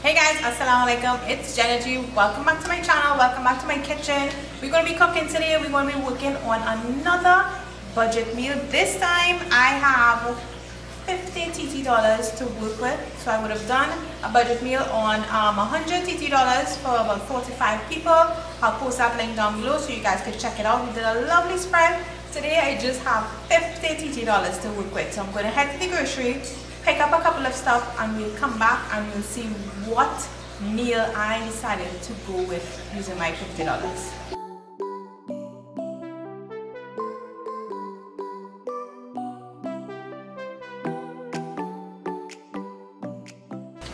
Hey guys, assalamu alaikum. It's Jenna G. Welcome back to my channel. Welcome back to my kitchen. We're going to be cooking today. We're going to be working on another budget meal. This time I have $50 TT to work with. So I would have done a budget meal on $100 TT for about 45 people. I'll post that link down below so you guys can check it out. We did a lovely spread. Today I just have $50 TT to work with. So I'm going to head to the grocery, pick up a couple of stuff, and we'll come back and we'll see what meal I decided to go with using my $50.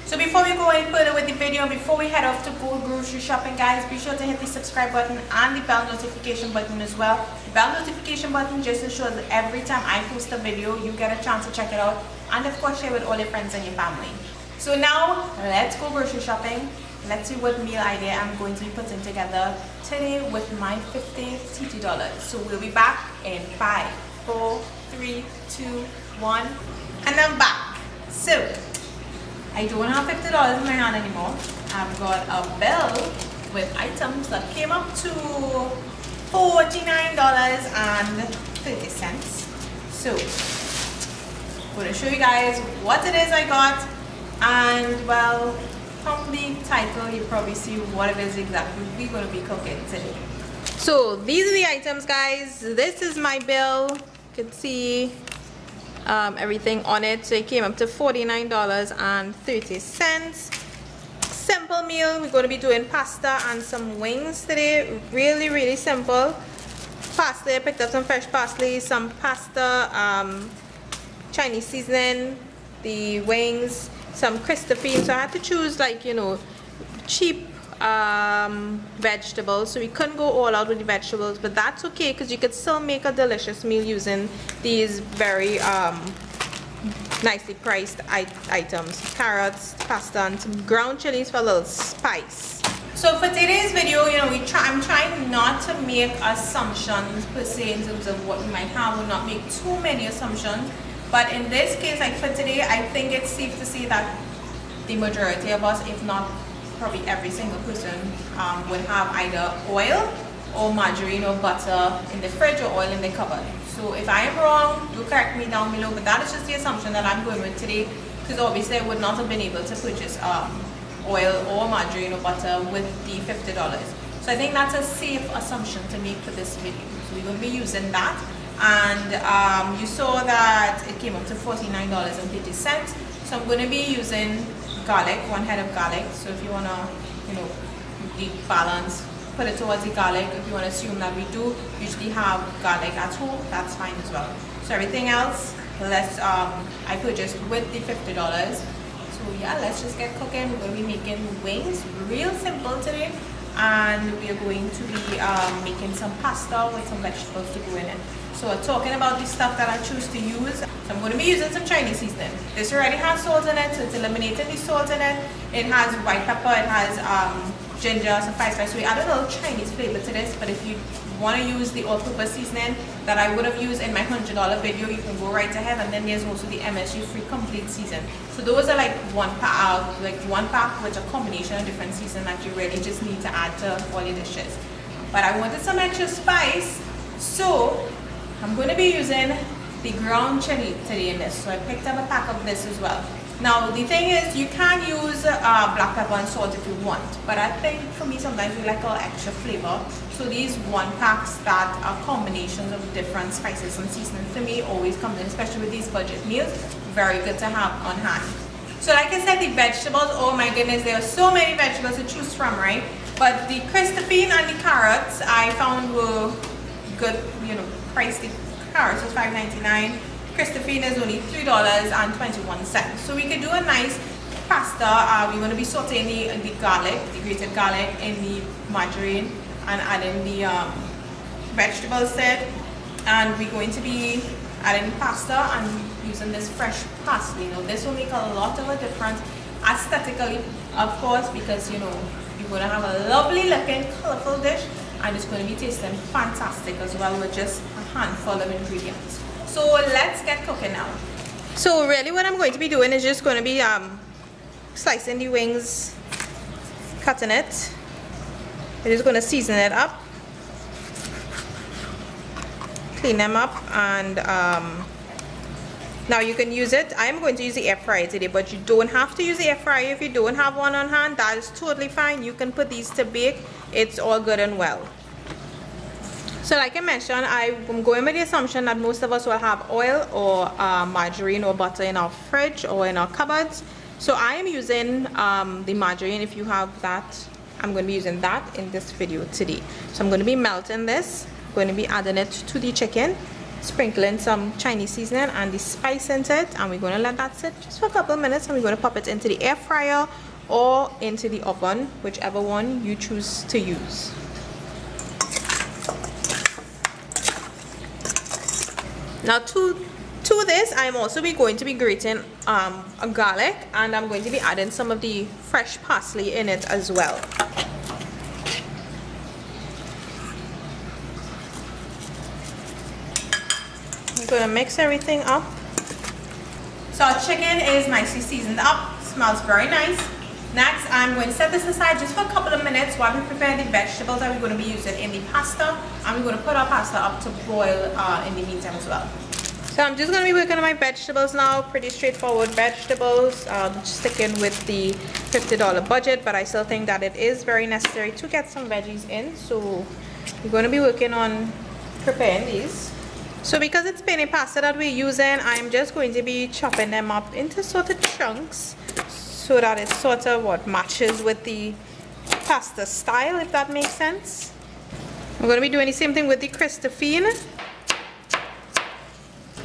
So before we go any further with the video, before we head off to go grocery shopping, guys, be sure to hit the subscribe button and the bell notification button as well. The bell notification button just ensures that every time I post a video, you get a chance to check it out, and of course share with all your friends and your family. So now let's go grocery shopping. Let's see what meal idea I'm going to be putting together today with my $50 TT. So we'll be back in 5, 4, 3, 2, 1, and I'm back. So I don't have $50 in my hand anymore. I've got a bill with items that came up to $49.30. So I'm going to show you guys what it is I got, and well, from the title you probably see what it is exactly we're going to be cooking today. So these are the items, guys. This is my bill. You can see everything on it. So it came up to $49.30. Simple meal. We're going to be doing pasta and some wings today. Really simple. Pasta, I picked up some fresh parsley, some pasta, Chinese seasoning, the wings, some Christopine. So I had to choose, like, you know, cheap vegetables. So we couldn't go all out with the vegetables, but that's okay because you could still make a delicious meal using these very nicely priced items. Carrots, pasta, and some ground chilies for a little spice. So for today's video, you know, I'm trying not to make assumptions per se in terms of what we might have, or not make too many assumptions. But in this case, like for today, I think it's safe to say that the majority of us, if not probably every single person, would have either oil or margarine or butter in the fridge or oil in the cupboard. So if I am wrong, do correct me down below, but that is just the assumption that I'm going with today, because obviously I would not have been able to purchase oil or margarine or butter with the $50. So I think that's a safe assumption to make for this video. So we're going to be using that, and you saw that it came up to $49.50. So I'm going to be using garlic, 1 head of garlic. So if you want to, you know, the balance, put it towards the garlic. If you want to assume that we do usually have garlic at home, that's fine as well. So everything else, I purchased with the $50. So yeah, let's just get cooking. We're going to be making wings, real simple today, and we are going to be making some pasta with some vegetables to go in it. So talking about the stuff that I choose to use, so I'm going to be using some Chinese seasoning. This already has salt in it, so it's eliminating the salt in it. It has white pepper, it has ginger, some spice. So we add a little Chinese flavor to this, but if you want to use the all-purpose seasoning that I would have used in my $100 video, you can go right ahead. And then there's also the MSG free complete season. So those are like one pack with a combination of different seasoning that you really just need to add to all your dishes. But I wanted some extra spice, so I'm going to be using the ground chili today in this. So I picked up a pack of this as well. Now the thing is, you can use black pepper and salt if you want, but I think for me sometimes we like a little extra flavor. So these 1 packs that are combinations of different spices and seasonings, for me always comes in, especially with these budget meals, very good to have on hand. So like I said, the vegetables, oh my goodness, there are so many vegetables to choose from, right? But the Christopine and the carrots I found were good, you know, priced. The carrots was $5.99. Christopine is only $3.21. So we could do a nice pasta. We're going to be sauteing the garlic, the grated garlic, in the margarine, and adding the vegetables set. And we're going to be adding pasta and using this fresh parsley. You know, this will make a lot of a difference aesthetically, of course, because, you know, you're going to have a lovely looking, colorful dish, and it's going to be tasting fantastic as well with just a handful of ingredients. So let's get cooking now. So really what I'm going to be doing is just going to be slicing the wings cutting it. We're just going to season it up, clean them up, and now you can use it. I'm going to use the air fryer today, but you don't have to use the air fryer if you don't have one on hand. That is totally fine. You can put these to bake. It's all good and well. So like I mentioned, I'm going with the assumption that most of us will have oil or margarine or butter in our fridge or in our cupboards. So I am using the margarine. If you have that, I'm going to be using that in this video today. So I'm going to be melting this, going to be adding it to the chicken, sprinkling some Chinese seasoning and the spice into it, and we're going to let that sit just for a couple of minutes, and we're going to pop it into the air fryer or into the oven, whichever one you choose to use. Now to this, I'm also going to be grating a garlic, and I'm going to be adding some of the fresh parsley in it as well. I'm going to mix everything up. So our chicken is nicely seasoned up, smells very nice. Next, I'm going to set this aside just for a couple of minutes while we prepare the vegetables that we're going to be using in the pasta, and we're going to put our pasta up to boil in the meantime as well. So I'm just going to be working on my vegetables now. Pretty straightforward vegetables, sticking with the $50 budget, but I still think that it is very necessary to get some veggies in. So we're going to be working on preparing these. So because it's penne pasta that we're using, I'm just going to be chopping them up into sort of chunks so that it sort of matches with the pasta style, if that makes sense. I'm going to be doing the same thing with the Christophine.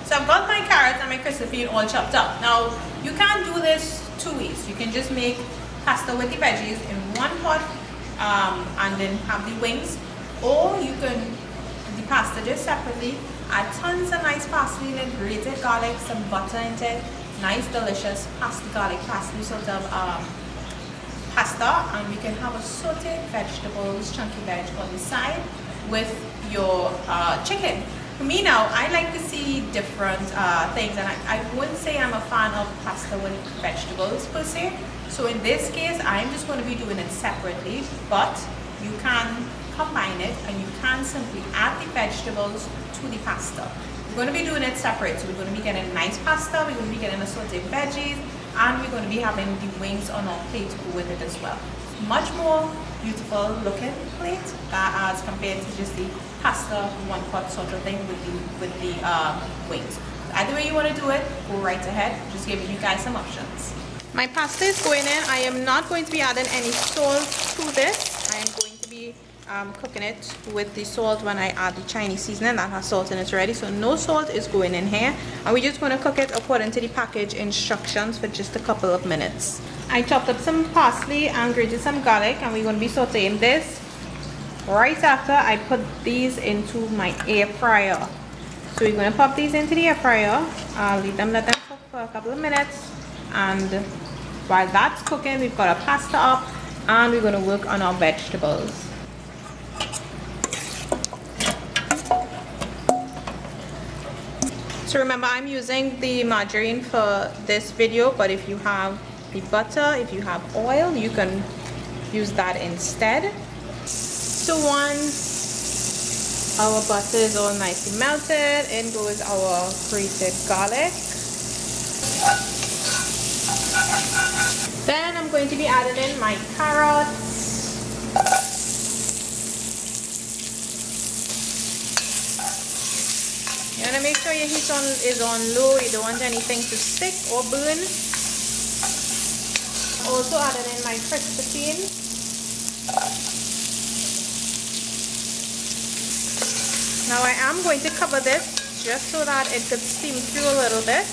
So I've got my carrots and my Christophine all chopped up. Now, you can do this two ways. You can just make pasta with the veggies in one pot and then have the wings, or you can do the pasta just separately, add tons of nice parsley in it, grated garlic, some butter in it, nice delicious pasta, garlic parsley sort of pasta, and we can have a sauteed vegetables, chunky veg on the side with your chicken. For me now, I like to see different things, and I wouldn't say I'm a fan of pasta with vegetables per se. So in this case, I'm just going to be doing it separately, but you can combine it and you can simply add the vegetables to the pasta. We're going to be doing it separate, so we're going to be getting nice pasta, we're going to be getting a sauteed veggies, and we're going to be having the wings on our plate to go with it as well. Much more beautiful looking plate as compared to just the pasta one pot sort of thing with the wings. Either way you want to do it, go right ahead. Just giving you guys some options. My pasta is going in. I am not going to be adding any salt to this. I am going to be cooking it with the salt when I add the Chinese seasoning that has salt in it already. So no salt is going in here, and we're just going to cook it according to the package instructions for just a couple of minutes. I chopped up some parsley and grated some garlic, and we're going to be sauteing this right after I put these into my air fryer. So we're going to pop these into the air fryer, let them cook for a couple of minutes, and while that's cooking, we've got our pasta up and we're going to work on our vegetables. So remember, I'm using the margarine for this video, but if you have the butter, if you have oil, you can use that instead. So once our butter is all nicely melted, in goes our grated garlic. Then I'm going to be adding in my carrots. You want to make sure your heat is on low. You don't want anything to stick or burn. Also adding in my Christophine. Now I am going to cover this just so that it could steam through a little bit.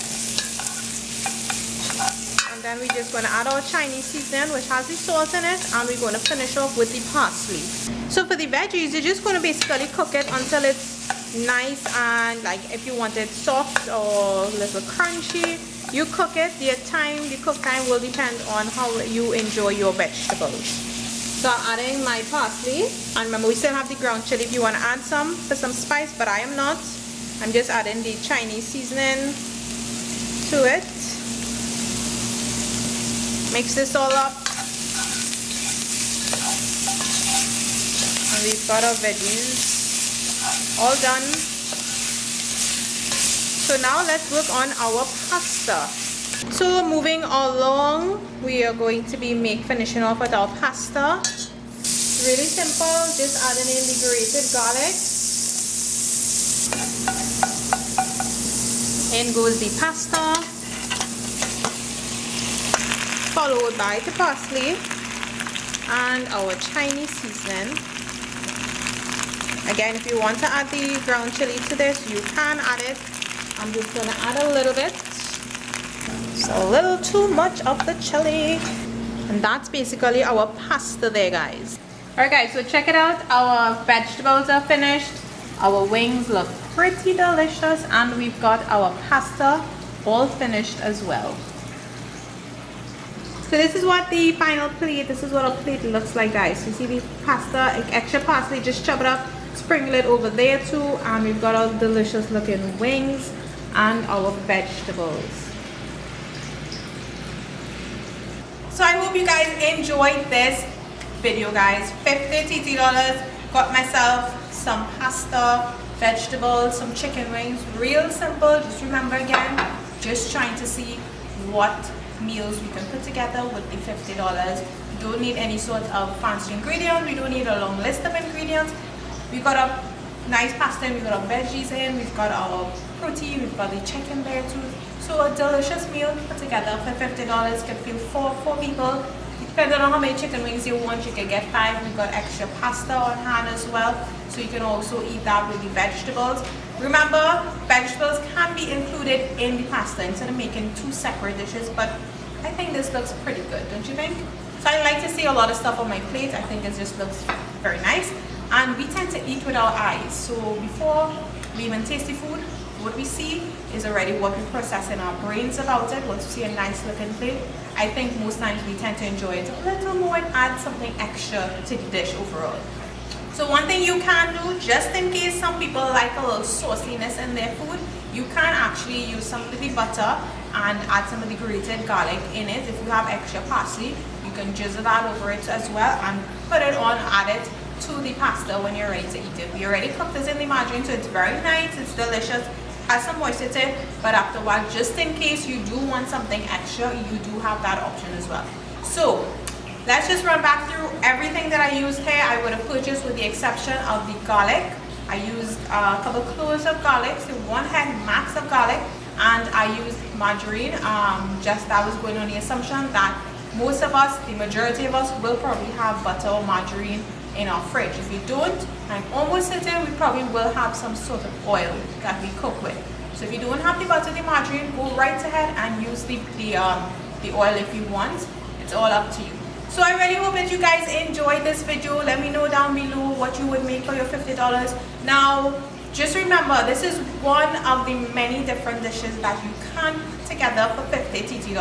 And then we're just going to add our Chinese seasoning, which has the salt in it, and we're going to finish off with the parsley. So for the veggies, you're just going to basically cook it until it's nice, and like if you want it soft or a little crunchy, you cook it. The cook time will depend on how you enjoy your vegetables. So I'm adding my parsley, and remember we still have the ground chili if you want to add some for some spice, but I am not. I'm just adding the Chinese seasoning to it. Mix this all up. we've got our veggies all done. So now let's work on our pasta. So moving along, we are going to be finishing off with our pasta. Really simple, just adding in the grated garlic. In goes the pasta, followed by the parsley and our Chinese seasoning. Again, if you want to add the ground chili to this, you can add it. I'm just going to add a little bit. It's a little too much of the chili. And that's basically our pasta there, guys. Alright guys, so check it out. Our vegetables are finished. Our wings look pretty delicious. And we've got our pasta all finished as well. So this is what the final plate, this is what our plate looks like, guys. You see the pasta, extra parsley, just chop it up, sprinkle it over there too. And we've got our delicious looking wings and our vegetables. So I hope you guys enjoyed this video, guys. $50 TT. Got myself some pasta, vegetables, some chicken wings. Real simple. Just remember again, just trying to see what meals we can put together with the $50. We don't need any sort of fancy ingredients. We don't need a long list of ingredients. We got a nice pasta, we got our veggies in, we've got our protein, we've got the chicken there too. So a delicious meal put together for $50 can fill four people. Depending on how many chicken wings you want, you can get 5. We've got extra pasta on hand as well, so you can also eat that with the vegetables. Remember, vegetables can be included in the pasta instead of making 2 separate dishes, but I think this looks pretty good, don't you think? So I like to see a lot of stuff on my plate. I think it just looks very nice. And we tend to eat with our eyes, so before we even taste the food, what we see is already what we process in our brains about it. Once we see a nice looking plate, I think most times we tend to enjoy it a little more and add something extra to the dish overall. So one thing you can do, just in case some people like a little sauciness in their food, you can actually use some of the butter and add some of the grated garlic in it. If you have extra parsley, you can drizzle that over it as well and put it on, add it to the pasta when you're ready to eat it. We already cooked this in the margarine, so it's very nice, it's delicious, has some moisture to it, but after a while, just in case you do want something extra, you do have that option as well. So let's just run back through everything that I used here. I would have purchased with the exception of the garlic. I used a couple cloves of garlic, so 1 head max of garlic, and I used margarine. Just I was going on the assumption that most of us, the majority of us, will probably have butter or margarine in our fridge. If you don't, I'm almost certain we probably will have some sort of oil that we cook with. So if you don't have the butter, the margarine, go right ahead and use the oil if you want. It's all up to you. So I really hope that you guys enjoyed this video. Let me know down below what you would make for your $50. Now, just remember, this is one of the many different dishes that you can put together for $50 TT.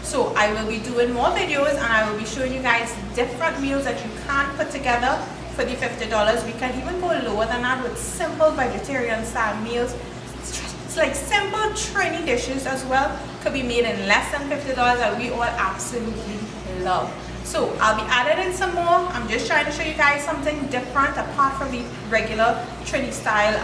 So I will be doing more videos and I will be showing you guys different meals that you can put together for the $50. We can even go lower than that with simple vegetarian style meals. It's like simple Trini dishes as well. Could be made in less than $50 that we all absolutely love. So I'll be adding in some more. I'm just trying to show you guys something different apart from the regular Trini style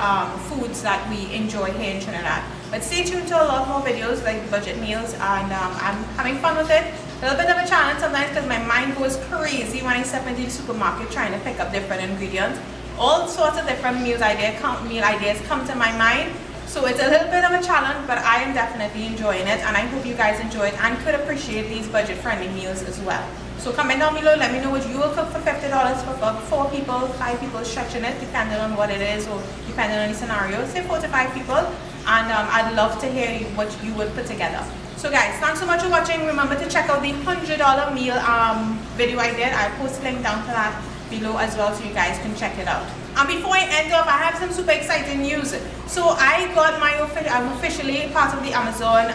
foods that we enjoy here in Trinidad. But stay tuned to a lot more videos like budget meals, and I'm having fun with it. A little bit of a challenge sometimes because my mind goes crazy when I step into the supermarket trying to pick up different ingredients. All sorts of different meal ideas come to my mind. So it's a little bit of a challenge, but I am definitely enjoying it, and I hope you guys enjoy it and could appreciate these budget-friendly meals as well. So comment down below, let me know what you will cook for $50 for about 4 people, 5 people, stretching it depending on what it is or depending on the scenario. Say 4 to 5 people, and I'd love to hear what you would put together. So guys, thanks so much for watching. Remember to check out the $100 meal video I did. I'll post a link down to that below as well so you guys can check it out. And before I end off, I have some super exciting news. So I got I'm officially part of the Amazon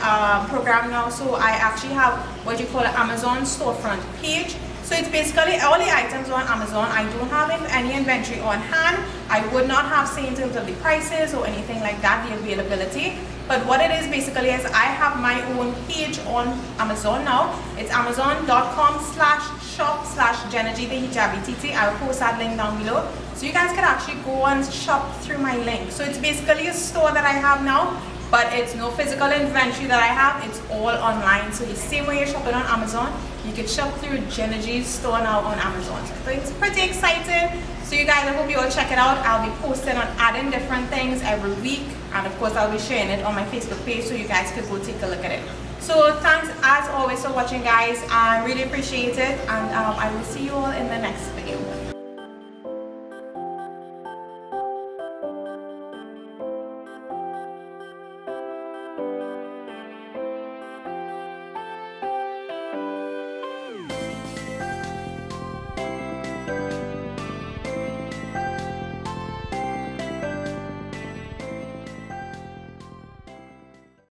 program now. So I actually have what you call an Amazon storefront page. So it's basically all the items on Amazon. I don't have any inventory on hand. I would not have say in terms of the prices or anything like that, the availability. But what it is basically is I have my own page on Amazon now. It's amazon.com/shop/ Jenna G, the Hijabi TT. I will post that link down below. So you guys can actually go and shop through my link. So it's basically a store that I have now, but it's no physical inventory that I have. It's all online. So the same way you're shopping on Amazon, you can shop through Jenna G's store now on Amazon. So it's pretty exciting. So you guys, I hope you all check it out. I'll be posting on adding different things every week, and of course I'll be sharing it on my Facebook page so you guys can go take a look at it. So thanks as always for watching, guys. I really appreciate it, and I will see you all in the next video.